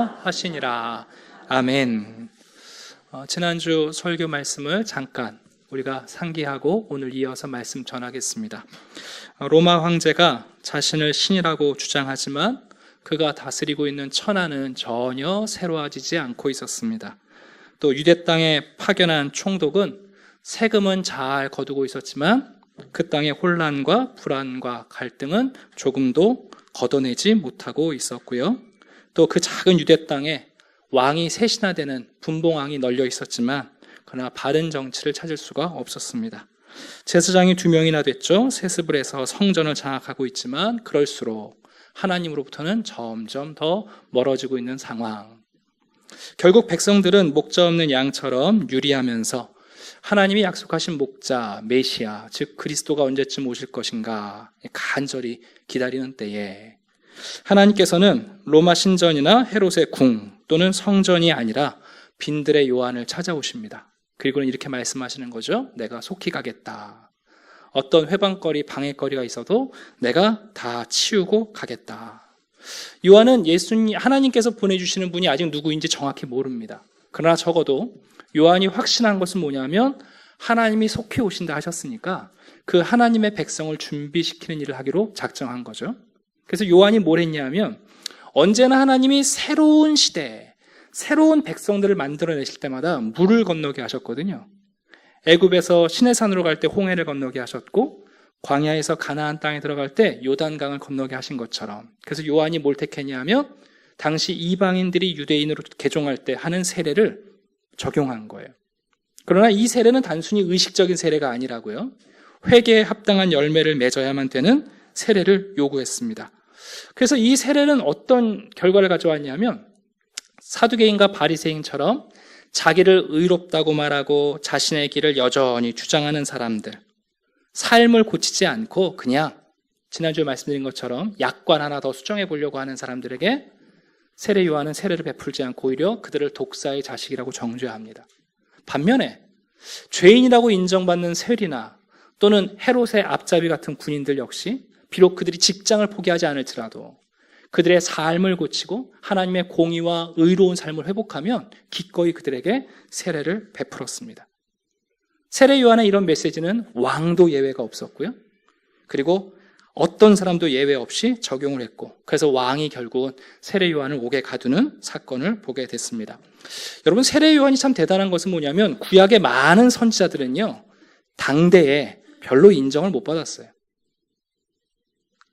하시니라. 아멘. 지난주 설교 말씀을 잠깐 우리가 상기하고 오늘 이어서 말씀 전하겠습니다. 로마 황제가 자신을 신이라고 주장하지만 그가 다스리고 있는 천하는 전혀 새로워지지 않고 있었습니다. 또 유대 땅에 파견한 총독은 세금은 잘 거두고 있었지만 그 땅의 혼란과 불안과 갈등은 조금도 걷어내지 못하고 있었고요. 또 그 작은 유대 땅에 왕이 셋이나 되는 분봉왕이 널려 있었지만 그러나 바른 정치를 찾을 수가 없었습니다. 제사장이 2명이나 됐죠. 세습을 해서 성전을 장악하고 있지만 그럴수록 하나님으로부터는 점점 더 멀어지고 있는 상황. 결국 백성들은 목자 없는 양처럼 유리하면서 하나님이 약속하신 목자, 메시아, 즉 그리스도가 언제쯤 오실 것인가 간절히 기다리는 때에 하나님께서는 로마 신전이나 헤롯의 궁 또는 성전이 아니라 빈들의 요한을 찾아오십니다. 그리고는 이렇게 말씀하시는 거죠. 내가 속히 가겠다. 어떤 회방거리, 방해거리가 있어도 내가 다 치우고 가겠다. 요한은 하나님께서 보내주시는 분이 아직 누구인지 정확히 모릅니다. 그러나 적어도 요한이 확신한 것은 뭐냐면 하나님이 속히 오신다 하셨으니까 그 하나님의 백성을 준비시키는 일을 하기로 작정한 거죠. 그래서 요한이 뭘 했냐면 언제나 하나님이 새로운 시대, 새로운 백성들을 만들어내실 때마다 물을 건너게 하셨거든요. 애굽에서 시내산으로 갈 때 홍해를 건너게 하셨고 광야에서 가나안 땅에 들어갈 때 요단강을 건너게 하신 것처럼 그래서 요한이 뭘 택했냐면 당시 이방인들이 유대인으로 개종할 때 하는 세례를 적용한 거예요. 그러나 이 세례는 단순히 의식적인 세례가 아니라고요. 회개에 합당한 열매를 맺어야만 되는 세례를 요구했습니다. 그래서 이 세례는 어떤 결과를 가져왔냐면 사두개인과 바리새인처럼 자기를 의롭다고 말하고 자신의 길을 여전히 주장하는 사람들, 삶을 고치지 않고 그냥 지난주에 말씀드린 것처럼 약관 하나 더 수정해 보려고 하는 사람들에게 세례 요한은 세례를 베풀지 않고 오히려 그들을 독사의 자식이라고 정죄합니다. 반면에 죄인이라고 인정받는 세리나 또는 헤롯의 앞잡이 같은 군인들 역시 비록 그들이 직장을 포기하지 않을지라도 그들의 삶을 고치고 하나님의 공의와 의로운 삶을 회복하면 기꺼이 그들에게 세례를 베풀었습니다. 세례 요한의 이런 메시지는 왕도 예외가 없었고요. 그리고 어떤 사람도 예외 없이 적용을 했고 그래서 왕이 결국은 세례 요한을 옥에 가두는 사건을 보게 됐습니다. 여러분 세례 요한이 참 대단한 것은 뭐냐면 구약의 많은 선지자들은요 당대에 별로 인정을 못 받았어요.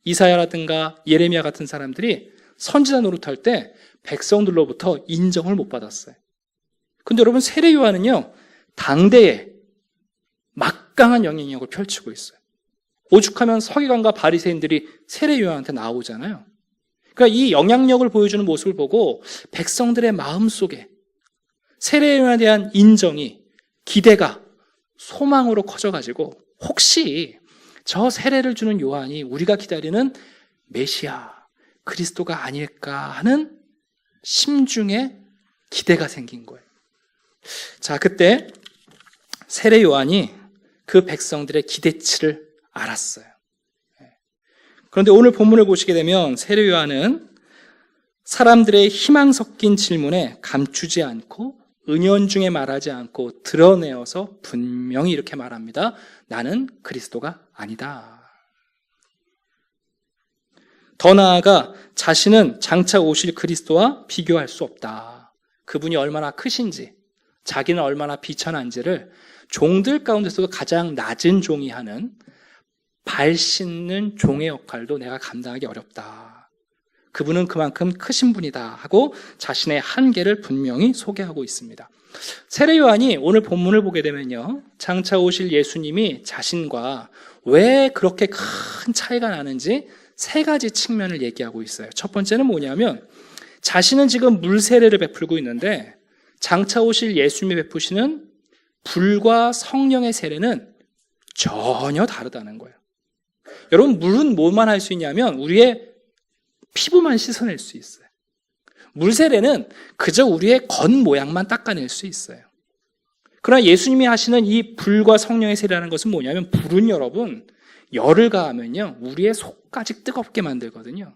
이사야라든가 예레미야 같은 사람들이 선지자 노릇할 때 백성들로부터 인정을 못 받았어요. 근데 여러분 세례 요한은요 당대에 막강한 영향력을 펼치고 있어요. 오죽하면 서기관과 바리새인들이 세례 요한한테 나오잖아요. 그러니까 이 영향력을 보여주는 모습을 보고 백성들의 마음속에 세례 요한에 대한 인정이 기대가 소망으로 커져가지고 혹시 저 세례를 주는 요한이 우리가 기다리는 메시아, 그리스도가 아닐까 하는 심중에 기대가 생긴 거예요. 자, 그때 세례 요한이 그 백성들의 기대치를 알았어요. 그런데 오늘 본문을 보시게 되면 세례 요한은 사람들의 희망 섞인 질문에 감추지 않고 은연중에 말하지 않고 드러내어서 분명히 이렇게 말합니다. 나는 그리스도가 아니다. 더 나아가 자신은 장차 오실 그리스도와 비교할 수 없다. 그분이 얼마나 크신지, 자기는 얼마나 비천한지를 종들 가운데서도 가장 낮은 종이 하는 발 씻는 종의 역할도 내가 감당하기 어렵다. 그분은 그만큼 크신 분이다 하고 자신의 한계를 분명히 소개하고 있습니다. 세례 요한이 오늘 본문을 보게 되면요 장차 오실 예수님이 자신과 왜 그렇게 큰 차이가 나는지 3가지 측면을 얘기하고 있어요. 첫 번째는 뭐냐면 자신은 지금 물 세례를 베풀고 있는데 장차 오실 예수님이 베푸시는 불과 성령의 세례는 전혀 다르다는 거예요. 여러분 물은 뭐만 할 수 있냐면 우리의 피부만 씻어낼 수 있어요. 물세례는 그저 우리의 겉모양만 닦아낼 수 있어요. 그러나 예수님이 하시는 이 불과 성령의 세례라는 것은 뭐냐면 불은 여러분 열을 가하면요 우리의 속까지 뜨겁게 만들거든요.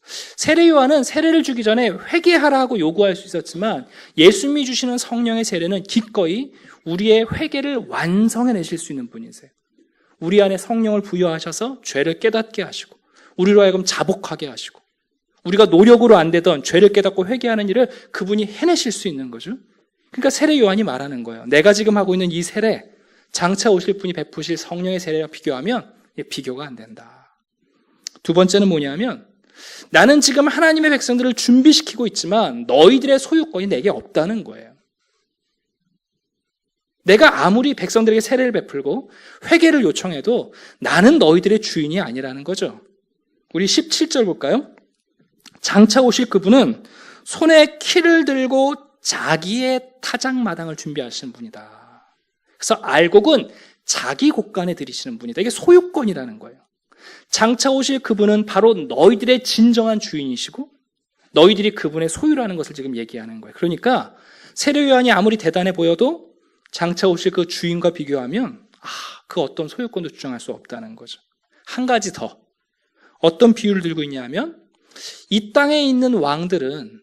세례 요한은 세례를 주기 전에 회개하라고 요구할 수 있었지만 예수님이 주시는 성령의 세례는 기꺼이 우리의 회개를 완성해내실 수 있는 분이세요. 우리 안에 성령을 부여하셔서 죄를 깨닫게 하시고 우리로 하여금 자복하게 하시고 우리가 노력으로 안 되던 죄를 깨닫고 회개하는 일을 그분이 해내실 수 있는 거죠. 그러니까 세례 요한이 말하는 거예요. 내가 지금 하고 있는 이 세례, 장차 오실 분이 베푸실 성령의 세례와 비교하면 비교가 안 된다. 두 번째는 뭐냐면 나는 지금 하나님의 백성들을 준비시키고 있지만 너희들의 소유권이 내게 없다는 거예요. 내가 아무리 백성들에게 세례를 베풀고 회개를 요청해도 나는 너희들의 주인이 아니라는 거죠. 우리 17절 볼까요? 장차 오실 그분은 손에 키를 들고 자기의 타작마당을 준비하시는 분이다. 그래서 알곡은 자기 곳간에 들이시는 분이다. 이게 소유권이라는 거예요. 장차 오실 그분은 바로 너희들의 진정한 주인이시고 너희들이 그분의 소유라는 것을 지금 얘기하는 거예요. 그러니까 세례 요한이 아무리 대단해 보여도 장차 오실 그 주인과 비교하면 그 어떤 소유권도 주장할 수 없다는 거죠. 한 가지 더. 어떤 비유를 들고 있냐면 이 땅에 있는 왕들은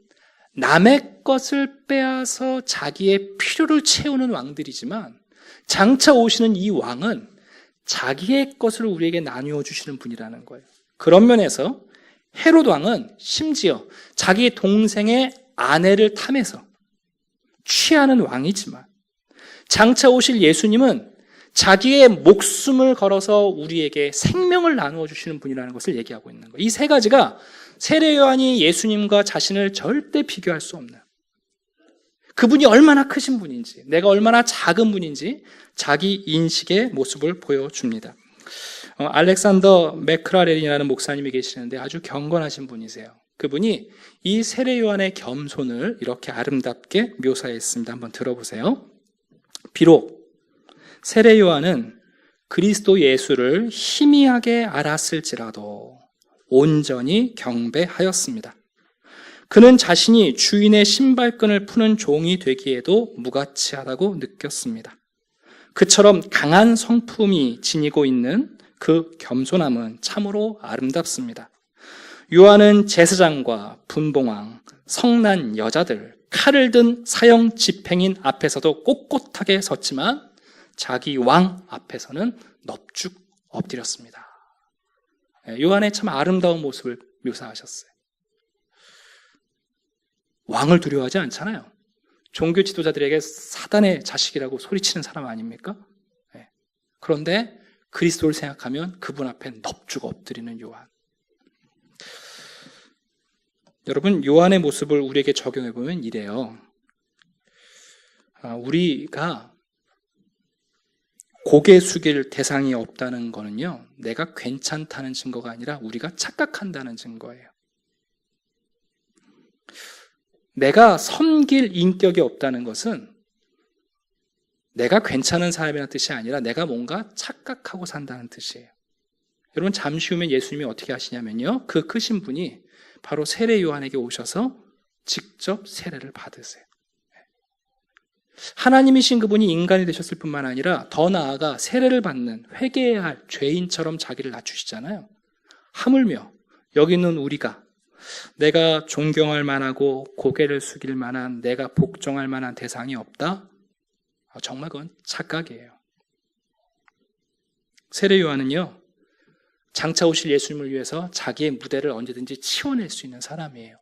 남의 것을 빼앗아 자기의 필요를 채우는 왕들이지만 장차 오시는 이 왕은 자기의 것을 우리에게 나누어 주시는 분이라는 거예요. 그런 면에서 헤롯 왕은 심지어 자기 동생의 아내를 탐해서 취하는 왕이지만 장차 오실 예수님은 자기의 목숨을 걸어서 우리에게 생명을 나누어 주시는 분이라는 것을 얘기하고 있는 거예요. 이 세 가지가 세례 요한이 예수님과 자신을 절대 비교할 수 없는, 그분이 얼마나 크신 분인지, 내가 얼마나 작은 분인지 자기 인식의 모습을 보여줍니다. 알렉산더 맥크라렌이라는 목사님이 계시는데 아주 경건하신 분이세요. 그분이 이 세례 요한의 겸손을 이렇게 아름답게 묘사했습니다. 한번 들어보세요. 비록 세례 요한은 그리스도 예수를 희미하게 알았을지라도 온전히 경배하였습니다. 그는 자신이 주인의 신발끈을 푸는 종이 되기에도 무가치하다고 느꼈습니다. 그처럼 강한 성품이 지니고 있는 그 겸손함은 참으로 아름답습니다. 요한은 제사장과 분봉왕, 성난 여자들, 칼을 든 사형 집행인 앞에서도 꼿꼿하게 섰지만 자기 왕 앞에서는 넙죽 엎드렸습니다. 요한의 참 아름다운 모습을 묘사하셨어요. 왕을 두려워하지 않잖아요. 종교 지도자들에게 사단의 자식이라고 소리치는 사람 아닙니까? 그런데 그리스도를 생각하면 그분 앞에 넙죽 엎드리는 요한. 여러분, 요한의 모습을 우리에게 적용해 보면 이래요. 우리가 고개 숙일 대상이 없다는 거는요, 내가 괜찮다는 증거가 아니라 우리가 착각한다는 증거예요. 내가 섬길 인격이 없다는 것은 내가 괜찮은 사람이라는 뜻이 아니라 내가 뭔가 착각하고 산다는 뜻이에요. 여러분, 잠시 후면 예수님이 어떻게 하시냐면요, 그 크신 분이 바로 세례 요한에게 오셔서 직접 세례를 받으세요. 하나님이신 그분이 인간이 되셨을 뿐만 아니라 더 나아가 세례를 받는, 회개해야 할 죄인처럼 자기를 낮추시잖아요. 하물며 여기 있는 우리가 내가 존경할 만하고 고개를 숙일 만한, 내가 복종할 만한 대상이 없다? 정말 그건 착각이에요. 세례 요한은요, 장차 오실 예수님을 위해서 자기의 무대를 언제든지 치워낼 수 있는 사람이에요.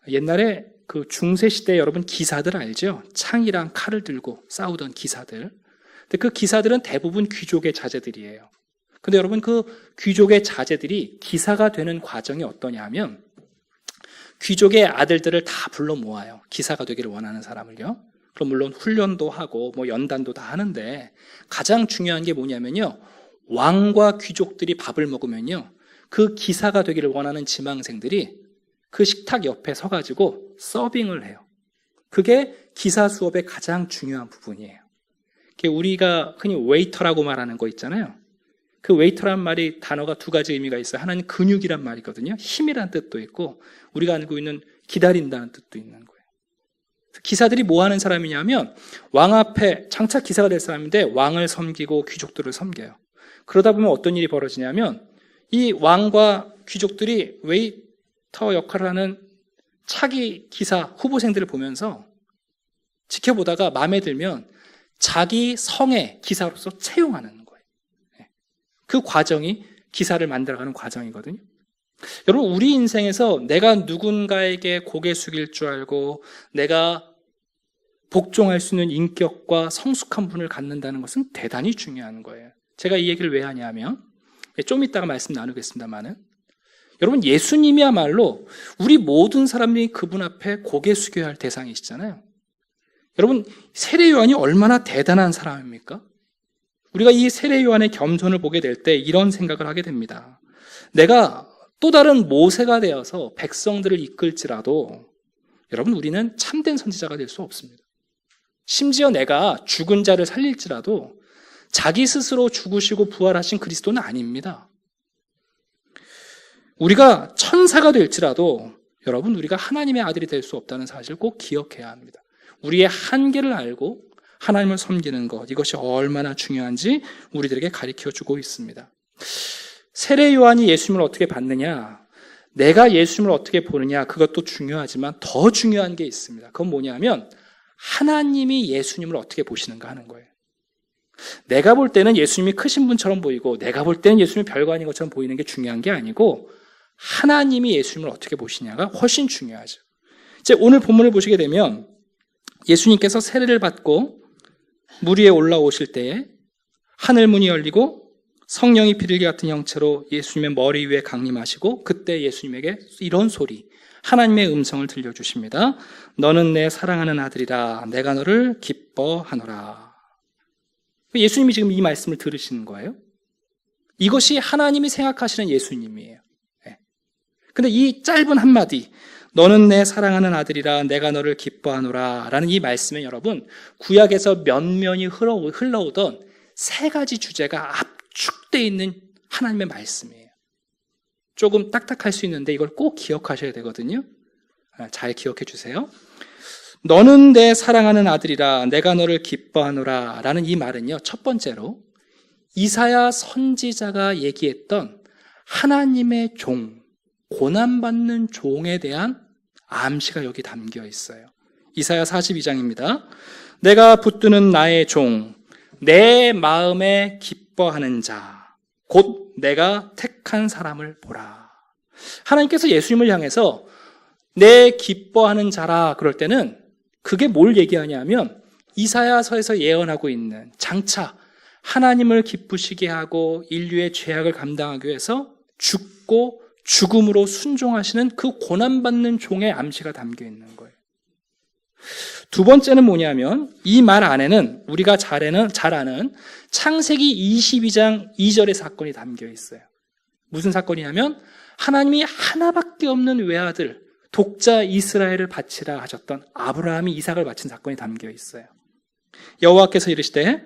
옛날에 그 중세시대 여러분 기사들 알죠? 창이랑 칼을 들고 싸우던 기사들. 근데 그 기사들은 대부분 귀족의 자제들이에요. 근데 여러분, 그 귀족의 자제들이 기사가 되는 과정이 어떠냐 하면 귀족의 아들들을 다 불러 모아요. 기사가 되기를 원하는 사람을요. 그럼 물론 훈련도 하고 뭐 연단도 다 하는데 가장 중요한 게 뭐냐면요, 왕과 귀족들이 밥을 먹으면요, 그 기사가 되기를 원하는 지망생들이 그 식탁 옆에 서가지고 서빙을 해요. 그게 기사 수업의 가장 중요한 부분이에요. 우리가 흔히 웨이터라고 말하는 거 있잖아요. 그 웨이터란 말이, 단어가 두 가지 의미가 있어요. 하나는 근육이란 말이거든요. 힘이란 뜻도 있고 우리가 알고 있는 기다린다는 뜻도 있는 거예요. 기사들이 뭐 하는 사람이냐면 왕 앞에 장차 기사가 될 사람인데 왕을 섬기고 귀족들을 섬겨요. 그러다 보면 어떤 일이 벌어지냐면 이 왕과 귀족들이 터 역할을 하는 차기 기사 후보생들을 보면서 지켜보다가 마음에 들면 자기 성의 기사로서 채용하는 거예요. 그 과정이 기사를 만들어가는 과정이거든요. 여러분, 우리 인생에서 내가 누군가에게 고개 숙일 줄 알고 내가 복종할 수 있는 인격과 성숙한 분을 갖는다는 것은 대단히 중요한 거예요. 제가 이 얘기를 왜 하냐면 좀 이따가 말씀 나누겠습니다만은 여러분, 예수님이야말로 우리 모든 사람이 그분 앞에 고개 숙여야 할 대상이시잖아요. 여러분, 세례 요한이 얼마나 대단한 사람입니까? 우리가 이 세례 요한의 겸손을 보게 될 때 이런 생각을 하게 됩니다. 내가 또 다른 모세가 되어서 백성들을 이끌지라도 여러분, 우리는 참된 선지자가 될 수 없습니다. 심지어 내가 죽은 자를 살릴지라도 자기 스스로 죽으시고 부활하신 그리스도는 아닙니다. 우리가 천사가 될지라도 여러분, 우리가 하나님의 아들이 될 수 없다는 사실을 꼭 기억해야 합니다. 우리의 한계를 알고 하나님을 섬기는 것, 이것이 얼마나 중요한지 우리들에게 가르쳐주고 있습니다. 세례 요한이 예수님을 어떻게 받느냐, 내가 예수님을 어떻게 보느냐, 그것도 중요하지만 더 중요한 게 있습니다. 그건 뭐냐면 하나님이 예수님을 어떻게 보시는가 하는 거예요. 내가 볼 때는 예수님이 크신 분처럼 보이고 내가 볼 때는 예수님이 별거 아닌 것처럼 보이는 게 중요한 게 아니고 하나님이 예수님을 어떻게 보시냐가 훨씬 중요하죠. 이제 오늘 본문을 보시게 되면 예수님께서 세례를 받고 물 위에 올라오실 때에 하늘 문이 열리고 성령이 비둘기 같은 형체로 예수님의 머리 위에 강림하시고 그때 예수님에게 이런 소리, 하나님의 음성을 들려주십니다. 너는 내 사랑하는 아들이라 내가 너를 기뻐하노라. 예수님이 지금 이 말씀을 들으시는 거예요. 이것이 하나님이 생각하시는 예수님이에요. 근데 이 짧은 한마디, 너는 내 사랑하는 아들이라 내가 너를 기뻐하노라 라는 이 말씀은 여러분, 구약에서 면면이 흘러오던 세 가지 주제가 압축되어 있는 하나님의 말씀이에요. 조금 딱딱할 수 있는데 이걸 꼭 기억하셔야 되거든요. 잘 기억해 주세요. 너는 내 사랑하는 아들이라 내가 너를 기뻐하노라 라는 이 말은요, 첫 번째로 이사야 선지자가 얘기했던 하나님의 종, 고난받는 종에 대한 암시가 여기 담겨 있어요. 이사야 42장입니다. 내가 붙드는 나의 종, 내 마음에 기뻐하는 자, 곧 내가 택한 사람을 보라. 하나님께서 예수님을 향해서 내 기뻐하는 자라 그럴 때는 그게 뭘 얘기하냐면 이사야서에서 예언하고 있는 장차 하나님을 기쁘시게 하고 인류의 죄악을 감당하기 위해서 죽고 죽음으로 순종하시는 그 고난받는 종의 암시가 담겨 있는 거예요. 두 번째는 뭐냐면 이 말 안에는 우리가 잘 아는 창세기 22장 2절의 사건이 담겨 있어요. 무슨 사건이냐면 하나님이 하나밖에 없는 외아들, 독자 이스라엘을 바치라 하셨던 아브라함이 이삭을 바친 사건이 담겨 있어요. 여호와께서 이르시되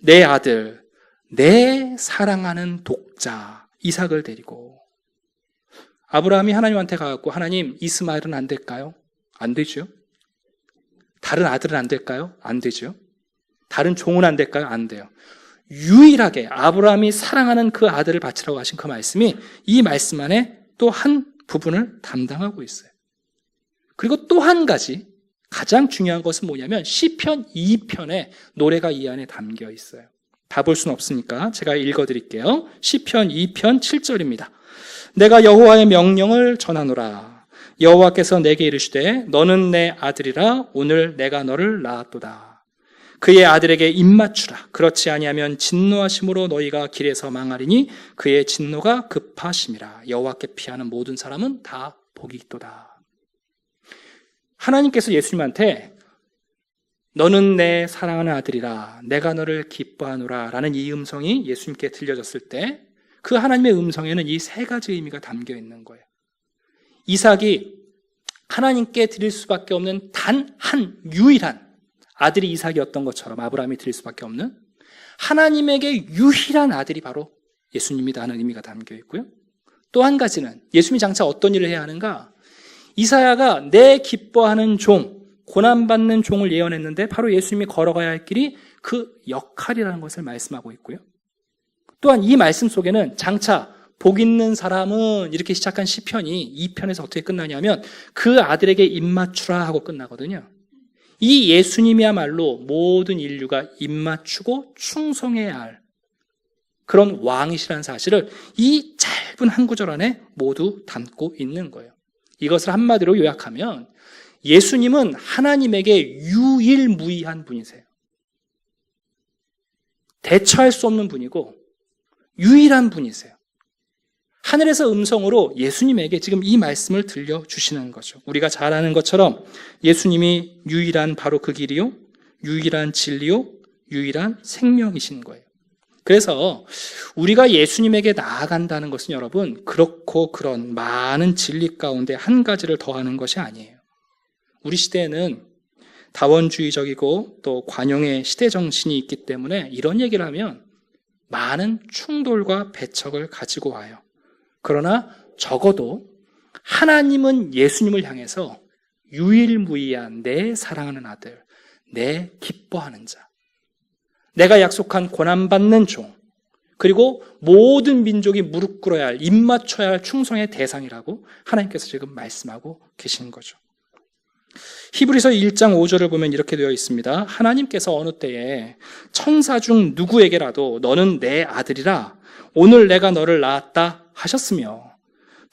내 아들, 내 사랑하는 독자 이삭을 데리고, 아브라함이 하나님한테 가갖고 하나님, 이스마엘은 안 될까요? 안 되죠. 다른 아들은 안 될까요? 안 되죠. 다른 종은 안 될까요? 안 돼요. 유일하게 아브라함이 사랑하는 그 아들을 바치라고 하신 그 말씀이 이 말씀 안에 또 한 부분을 담당하고 있어요. 그리고 또 한 가지 가장 중요한 것은 뭐냐면 시편 2편의 노래가 이 안에 담겨 있어요. 다 볼 수는 없으니까 제가 읽어드릴게요. 시편 2편 7절입니다. 내가 여호와의 명령을 전하노라. 여호와께서 내게 이르시되 너는 내 아들이라 오늘 내가 너를 낳았도다. 그의 아들에게 입맞추라. 그렇지 아니하면 진노하심으로 너희가 길에서 망하리니 그의 진노가 급하심이라. 여호와께 피하는 모든 사람은 다 복이 있도다. 하나님께서 예수님한테 너는 내 사랑하는 아들이라 내가 너를 기뻐하노라 라는 이 음성이 예수님께 들려졌을 때 그 하나님의 음성에는 이 세 가지 의미가 담겨 있는 거예요. 이삭이 하나님께 드릴 수밖에 없는 단 한 유일한 아들이 이삭이었던 것처럼 아브라함이 드릴 수밖에 없는 하나님에게 유일한 아들이 바로 예수님이라는 의미가 담겨 있고요. 또 한 가지는 예수님이 장차 어떤 일을 해야 하는가? 이사야가 내 기뻐하는 종, 고난받는 종을 예언했는데 바로 예수님이 걸어가야 할 길이 그 역할이라는 것을 말씀하고 있고요. 또한 이 말씀 속에는 장차 복 있는 사람은 이렇게 시작한 시편이 2편에서 어떻게 끝나냐면 그 아들에게 입맞추라 하고 끝나거든요. 이 예수님이야말로 모든 인류가 입맞추고 충성해야 할 그런 왕이시라는 사실을 이 짧은 한 구절 안에 모두 담고 있는 거예요. 이것을 한마디로 요약하면 예수님은 하나님에게 유일무이한 분이세요. 대처할 수 없는 분이고 유일한 분이세요. 하늘에서 음성으로 예수님에게 지금 이 말씀을 들려주시는 거죠. 우리가 잘 아는 것처럼 예수님이 유일한 바로 그 길이요, 유일한 진리요, 유일한 생명이신 거예요. 그래서 우리가 예수님에게 나아간다는 것은 여러분 그렇고 그런 많은 진리 가운데 한 가지를 더하는 것이 아니에요. 우리 시대에는 다원주의적이고 또 관용의 시대 정신이 있기 때문에 이런 얘기를 하면 많은 충돌과 배척을 가지고 와요. 그러나 적어도 하나님은 예수님을 향해서 유일무이한 내 사랑하는 아들, 내 기뻐하는 자, 내가 약속한 고난받는 종, 그리고 모든 민족이 무릎 꿇어야 할, 입맞춰야 할 충성의 대상이라고 하나님께서 지금 말씀하고 계신 거죠. 히브리서 1장 5절을 보면 이렇게 되어 있습니다. 하나님께서 어느 때에 천사 중 누구에게라도 너는 내 아들이라 오늘 내가 너를 낳았다 하셨으며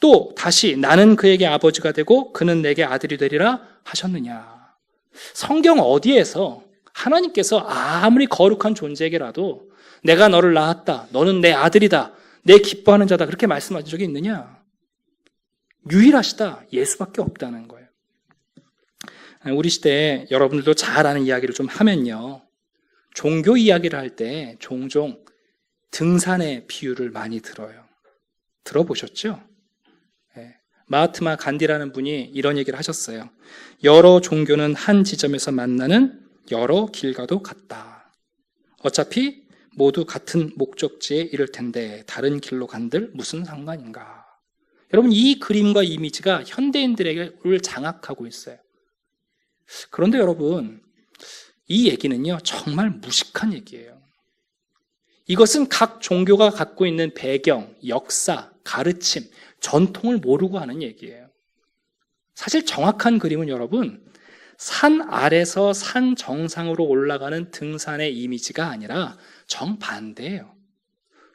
또 다시 나는 그에게 아버지가 되고 그는 내게 아들이 되리라 하셨느냐. 성경 어디에서 하나님께서 아무리 거룩한 존재에게라도 내가 너를 낳았다, 너는 내 아들이다, 내 기뻐하는 자다 그렇게 말씀하신 적이 있느냐? 유일하시다, 예수밖에 없다는 거예요. 우리 시대에 여러분들도 잘 아는 이야기를 좀 하면요, 종교 이야기를 할 때 종종 등산의 비유를 많이 들어요. 들어보셨죠? 네. 마하트마 간디라는 분이 이런 얘기를 하셨어요. 여러 종교는 한 지점에서 만나는 여러 길과도 같다. 어차피 모두 같은 목적지에 이를 텐데 다른 길로 간들 무슨 상관인가. 여러분 이 그림과 이미지가 현대인들에게 장악하고 있어요. 그런데 여러분 이 얘기는요 정말 무식한 얘기예요. 이것은 각 종교가 갖고 있는 배경, 역사, 가르침, 전통을 모르고 하는 얘기예요. 사실 정확한 그림은 여러분 산 아래서 산 정상으로 올라가는 등산의 이미지가 아니라 정반대예요.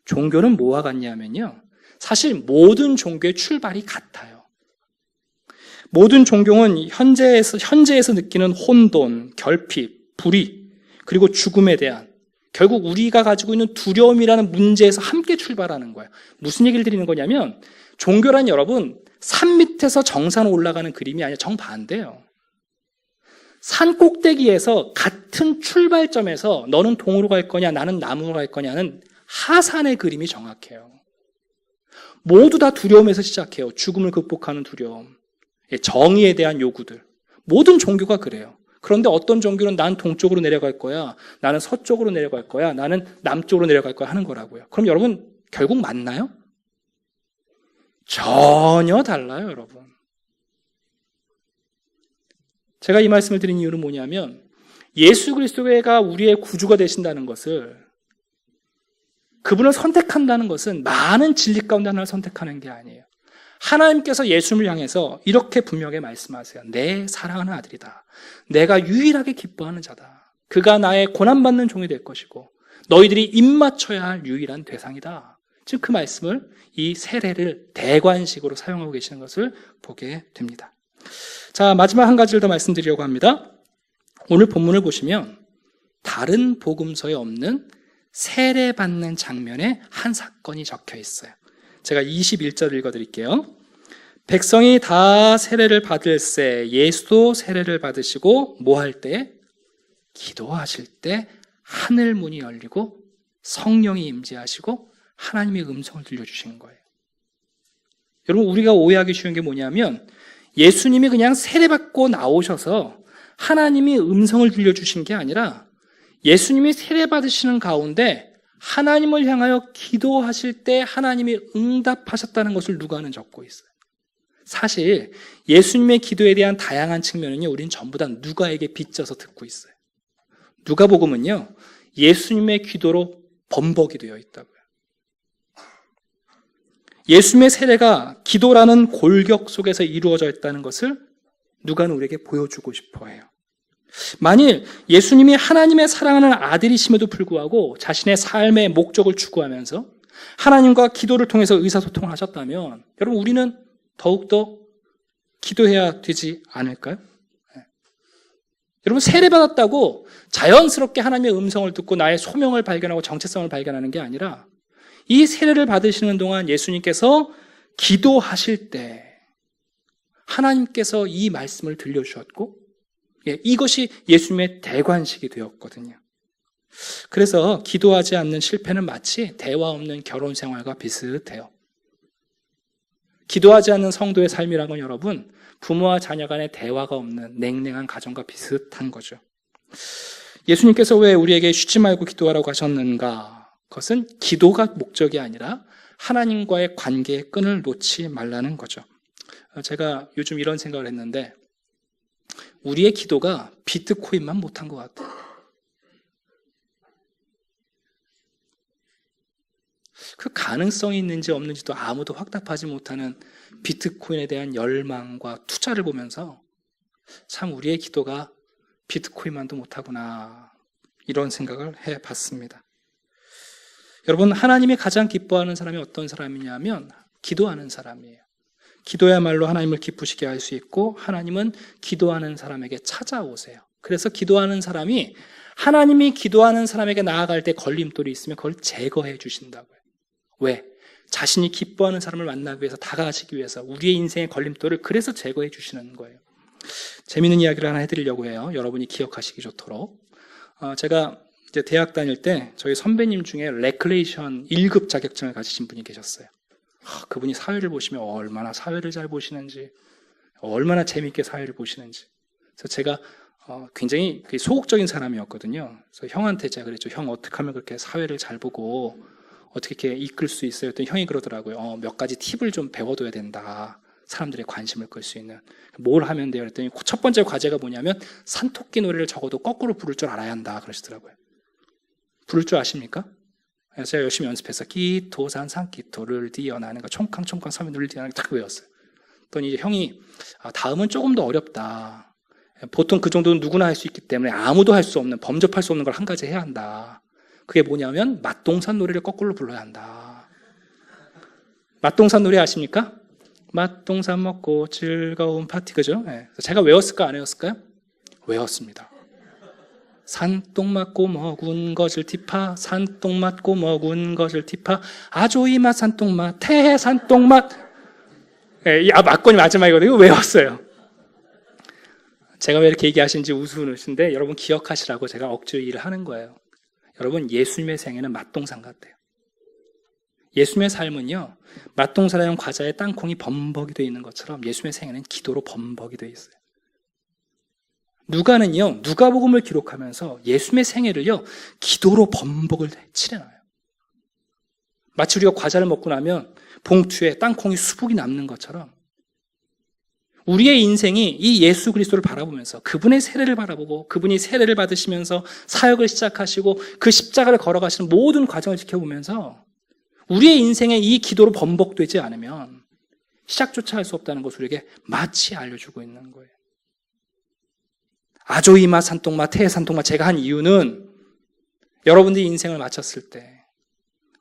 종교는 뭐와 같냐면요, 사실 모든 종교의 출발이 같아요. 모든 종교는 현재에서 느끼는 혼돈, 결핍, 불의, 그리고 죽음에 대한 결국 우리가 가지고 있는 두려움이라는 문제에서 함께 출발하는 거예요. 무슨 얘기를 드리는 거냐면 종교란 여러분 산 밑에서 정상으로 올라가는 그림이 아니라 정반대예요. 산 꼭대기에서 같은 출발점에서 너는 동으로 갈 거냐 나는 남으로 갈 거냐는 하산의 그림이 정확해요. 모두 다 두려움에서 시작해요. 죽음을 극복하는 두려움, 정의에 대한 요구들. 모든 종교가 그래요. 그런데 어떤 종교는 난 동쪽으로 내려갈 거야, 나는 서쪽으로 내려갈 거야, 나는 남쪽으로 내려갈 거야 하는 거라고요. 그럼 여러분 결국 맞나요? 전혀 달라요, 여러분. 제가 이 말씀을 드린 이유는 뭐냐면 예수 그리스도가 우리의 구주가 되신다는 것을, 그분을 선택한다는 것은 많은 진리 가운데 하나를 선택하는 게 아니에요. 하나님께서 예수님을 향해서 이렇게 분명히 말씀하세요. 내 사랑하는 아들이다. 내가 유일하게 기뻐하는 자다. 그가 나의 고난받는 종이 될 것이고 너희들이 입맞춰야 할 유일한 대상이다. 지금 그 말씀을, 이 세례를 대관식으로 사용하고 계시는 것을 보게 됩니다. 자, 마지막 한 가지를 더 말씀드리려고 합니다. 오늘 본문을 보시면 다른 복음서에 없는 세례받는 장면에 한 사건이 적혀 있어요. 제가 21절 읽어드릴게요. 백성이 다 세례를 받을새 예수도 세례를 받으시고 뭐 할 때? 기도하실 때 하늘 문이 열리고 성령이 임재하시고 하나님의 음성을 들려주신 거예요. 여러분 우리가 오해하기 쉬운 게 뭐냐면 예수님이 그냥 세례받고 나오셔서 하나님이 음성을 들려주신 게 아니라 예수님이 세례받으시는 가운데 하나님을 향하여 기도하실 때 하나님이 응답하셨다는 것을 누가는 적고 있어요. 사실 예수님의 기도에 대한 다양한 측면은요, 우린 전부 다 누가에게 빚져서 듣고 있어요. 누가복음은요, 예수님의 기도로 범벅이 되어 있다고요. 예수님의 세례가 기도라는 골격 속에서 이루어져 있다는 것을 누가는 우리에게 보여주고 싶어 해요. 만일 예수님이 하나님의 사랑하는 아들이심에도 불구하고 자신의 삶의 목적을 추구하면서 하나님과 기도를 통해서 의사소통을 하셨다면 여러분 우리는 더욱더 기도해야 되지 않을까요? 여러분 세례받았다고 자연스럽게 하나님의 음성을 듣고 나의 소명을 발견하고 정체성을 발견하는 게 아니라 이 세례를 받으시는 동안 예수님께서 기도하실 때 하나님께서 이 말씀을 들려주셨고 이것이 예수님의 대관식이 되었거든요. 그래서 기도하지 않는 실패는 마치 대화 없는 결혼 생활과 비슷해요. 기도하지 않는 성도의 삶이란 건 여러분 부모와 자녀 간의 대화가 없는 냉랭한 가정과 비슷한 거죠. 예수님께서 왜 우리에게 쉬지 말고 기도하라고 하셨는가? 그것은 기도가 목적이 아니라 하나님과의 관계의 끈을 놓지 말라는 거죠. 제가 요즘 이런 생각을 했는데 우리의 기도가 비트코인만 못한 것 같아요. 그 가능성이 있는지 없는지도 아무도 확답하지 못하는 비트코인에 대한 열망과 투자를 보면서 참 우리의 기도가 비트코인만도 못하구나 이런 생각을 해봤습니다. 여러분 하나님이 가장 기뻐하는 사람이 어떤 사람이냐면 기도하는 사람이에요. 기도야말로 하나님을 기쁘시게 할 수 있고 하나님은 기도하는 사람에게 찾아오세요. 그래서 기도하는 사람이 하나님이 기도하는 사람에게 나아갈 때 걸림돌이 있으면 그걸 제거해 주신다고요. 왜? 자신이 기뻐하는 사람을 만나기 위해서 다가가시기 위해서 우리의 인생의 걸림돌을 그래서 제거해 주시는 거예요. 재미있는 이야기를 하나 해드리려고 해요. 여러분이 기억하시기 좋도록. 제가 이제 대학 다닐 때 저희 선배님 중에 레크레이션 1급 자격증을 가지신 분이 계셨어요. 그분이 사회를 보시면 얼마나 사회를 잘 보시는지, 얼마나 재미있게 사회를 보시는지. 그래서 제가 굉장히 소극적인 사람이었거든요. 그래서 형한테 제가 그랬죠. 형 어떻게 하면 그렇게 사회를 잘 보고 어떻게 이렇게 이끌 수 있어요? 그랬더니 형이 그러더라고요. 몇 가지 팁을 좀 배워둬야 된다. 사람들의 관심을 끌 수 있는. 뭘 하면 돼요? 그랬더니 첫 번째 과제가 뭐냐면 산토끼 노래를 적어도 거꾸로 부를 줄 알아야 한다. 그러시더라고요. 부를 줄 아십니까? 그래서 제가 열심히 연습해서 기토산 산기토를 뛰어나는 거 총캉총캉 서민을 뛰어나는 거 딱 외웠어요. 그랬더니 이제 형이 다음은 조금 더 어렵다. 보통 그 정도는 누구나 할 수 있기 때문에 아무도 할 수 없는, 범접할 수 없는 걸 한 가지 해야 한다. 그게 뭐냐면 맛동산 노래를 거꾸로 불러야 한다. 맛동산 노래 아십니까? 맛동산 먹고 즐거운 파티, 그죠? 네. 제가 외웠을까 안 외웠을까요? 외웠습니다. 산똥 맞고 먹은 것을 티파, 산똥 맞고 먹은 것을 티파, 아조이맛 산똥맛, 태해 산똥맛. 네, 맞건이 마지막이거든요. 외웠어요. 제가 왜 이렇게 얘기하시는지 우스우신데 여러분 기억하시라고 제가 억지로 일을 하는 거예요. 여러분 예수님의 생애는 맛동산 같아요. 예수님의 삶은요, 맛동산이라는 과자에 땅콩이 범벅이 되어 있는 것처럼 예수님의 생애는 기도로 범벅이 되어 있어요. 누가는요, 누가복음을 기록하면서 예수님의 생애를요, 기도로 범벅을 칠해놔요. 마치 우리가 과자를 먹고 나면 봉투에 땅콩이 수북이 남는 것처럼 우리의 인생이 이 예수 그리스도를 바라보면서 그분의 세례를 바라보고 그분이 세례를 받으시면서 사역을 시작하시고 그 십자가를 걸어가시는 모든 과정을 지켜보면서 우리의 인생에 이 기도로 범벅되지 않으면 시작조차 할 수 없다는 것을 우리에게 마치 알려주고 있는 거예요. 아조이마 산똥마 태해 산똥마 제가 한 이유는 여러분들이 인생을 마쳤을 때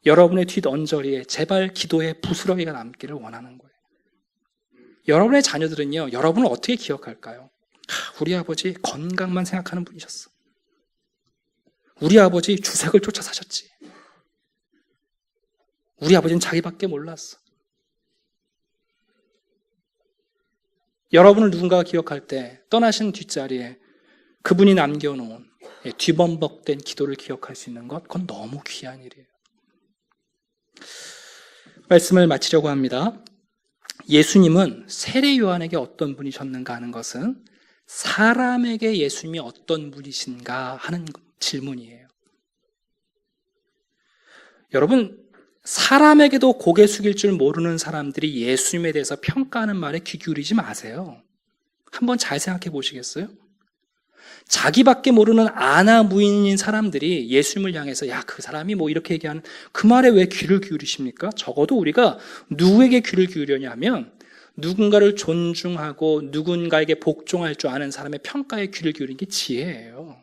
여러분의 뒷 언저리에 제발 기도의 부스러기가 남기를 원하는 거예요. 여러분의 자녀들은요, 여러분을 어떻게 기억할까요? 우리 아버지 건강만 생각하는 분이셨어. 우리 아버지 주색을 쫓아 사셨지. 우리 아버지는 자기밖에 몰랐어. 여러분을 누군가가 기억할 때 떠나신 뒷자리에 그분이 남겨놓은 뒤범벅된 기도를 기억할 수 있는 것, 그건 너무 귀한 일이에요. 말씀을 마치려고 합니다. 예수님은 세례 요한에게 어떤 분이셨는가 하는 것은 사람에게 예수님이 어떤 분이신가 하는 질문이에요. 여러분, 사람에게도 고개 숙일 줄 모르는 사람들이 예수님에 대해서 평가하는 말에 귀 기울이지 마세요. 한번 잘 생각해 보시겠어요? 자기밖에 모르는 아나무인인 사람들이 예수님을 향해서 야, 그 사람이 뭐 이렇게 얘기하는 그 말에 왜 귀를 기울이십니까? 적어도 우리가 누구에게 귀를 기울여냐면 누군가를 존중하고 누군가에게 복종할 줄 아는 사람의 평가에 귀를 기울이는 게 지혜예요.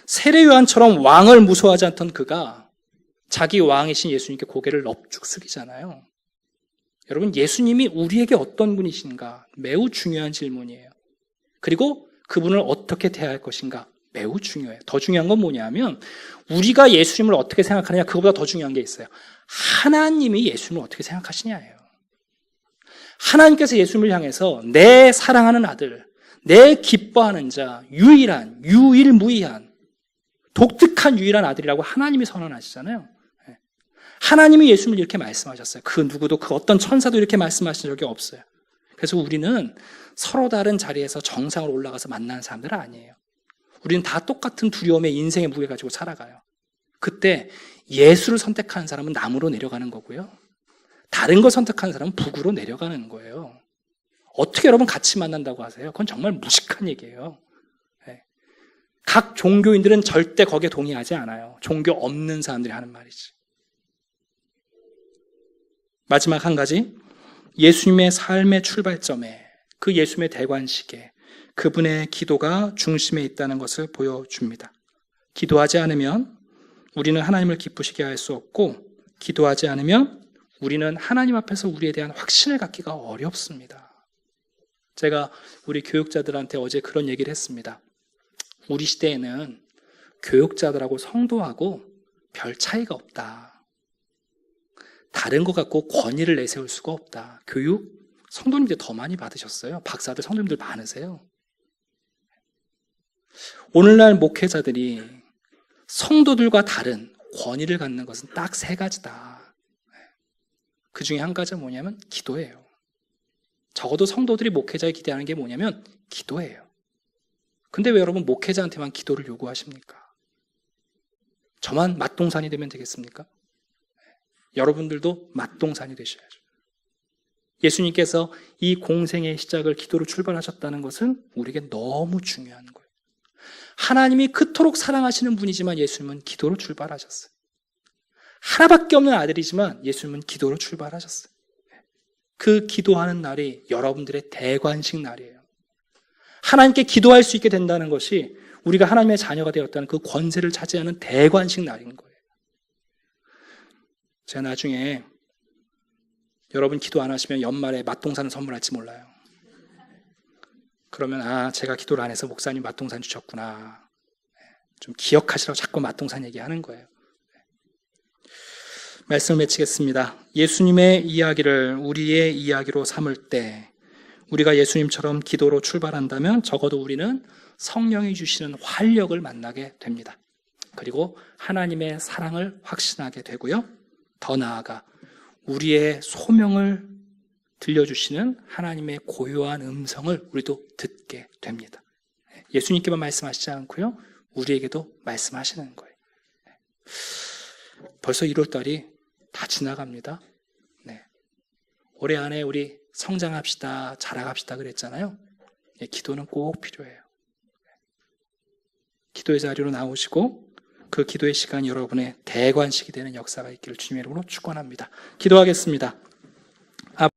세례 요한처럼 왕을 무서워하지 않던 그가 자기 왕이신 예수님께 고개를 넙죽 숙이잖아요. 여러분, 예수님이 우리에게 어떤 분이신가? 매우 중요한 질문이에요. 그리고 그분을 어떻게 대할 것인가? 매우 중요해요. 더 중요한 건 뭐냐면 우리가 예수님을 어떻게 생각하느냐, 그거보다 더 중요한 게 있어요. 하나님이 예수님을 어떻게 생각하시냐예요. 하나님께서 예수님을 향해서 내 사랑하는 아들, 내 기뻐하는 자, 유일무이한 독특한 유일한 아들이라고 하나님이 선언하시잖아요. 하나님이 예수님을 이렇게 말씀하셨어요. 그 누구도, 그 어떤 천사도 이렇게 말씀하신 적이 없어요. 그래서 우리는 서로 다른 자리에서 정상으로 올라가서 만나는 사람들은 아니에요. 우리는 다 똑같은 두려움의 인생의 무게 가지고 살아가요. 그때 예수를 선택하는 사람은 남으로 내려가는 거고요. 다른 걸 선택하는 사람은 북으로 내려가는 거예요. 어떻게 여러분 같이 만난다고 하세요? 그건 정말 무식한 얘기예요. 각 종교인들은 절대 거기에 동의하지 않아요. 종교 없는 사람들이 하는 말이지. 마지막 한 가지, 예수님의 삶의 출발점에, 그 예수님의 대관식에 그분의 기도가 중심에 있다는 것을 보여줍니다. 기도하지 않으면 우리는 하나님을 기쁘시게 할 수 없고, 기도하지 않으면 우리는 하나님 앞에서 우리에 대한 확신을 갖기가 어렵습니다. 제가 우리 교육자들한테 어제 그런 얘기를 했습니다. 우리 시대에는 교육자들하고 성도하고 별 차이가 없다. 다른 것 갖고 권위를 내세울 수가 없다. 교육, 성도님들 더 많이 받으셨어요. 박사들, 성도님들 많으세요. 오늘날 목회자들이 성도들과 다른 권위를 갖는 것은 딱 세 가지다. 그 중에 한 가지가 뭐냐면 기도예요. 적어도 성도들이 목회자에 기대하는 게 뭐냐면 기도예요. 근데 왜 여러분 목회자한테만 기도를 요구하십니까? 저만 맛동산이 되면 되겠습니까? 여러분들도 맛동산이 되셔야죠. 예수님께서 이 공생의 시작을 기도로 출발하셨다는 것은 우리에게 너무 중요한 거예요. 하나님이 그토록 사랑하시는 분이지만 예수님은 기도로 출발하셨어요. 하나밖에 없는 아들이지만 예수님은 기도로 출발하셨어요. 그 기도하는 날이 여러분들의 대관식 날이에요. 하나님께 기도할 수 있게 된다는 것이 우리가 하나님의 자녀가 되었다는 그 권세를 차지하는 대관식 날인 거예요. 제가 나중에 여러분 기도 안 하시면 연말에 맛동산을 선물할지 몰라요. 그러면 제가 기도를 안 해서 목사님 맛동산 주셨구나. 좀 기억하시라고 자꾸 맛동산 얘기하는 거예요. 말씀을 맺히겠습니다. 예수님의 이야기를 우리의 이야기로 삼을 때 우리가 예수님처럼 기도로 출발한다면 적어도 우리는 성령이 주시는 활력을 만나게 됩니다. 그리고 하나님의 사랑을 확신하게 되고요. 더 나아가 우리의 소명을 들려주시는 하나님의 고요한 음성을 우리도 듣게 됩니다. 예수님께만 말씀하시지 않고요. 우리에게도 말씀하시는 거예요. 벌써 1월달이 다 지나갑니다. 네. 올해 안에 우리 성장합시다, 자라갑시다 그랬잖아요. 기도는 꼭 필요해요. 기도의 자리로 나오시고 그 기도의 시간이 여러분의 대관식이 되는 역사가 있기를 주님의 이름으로 축원합니다. 기도하겠습니다.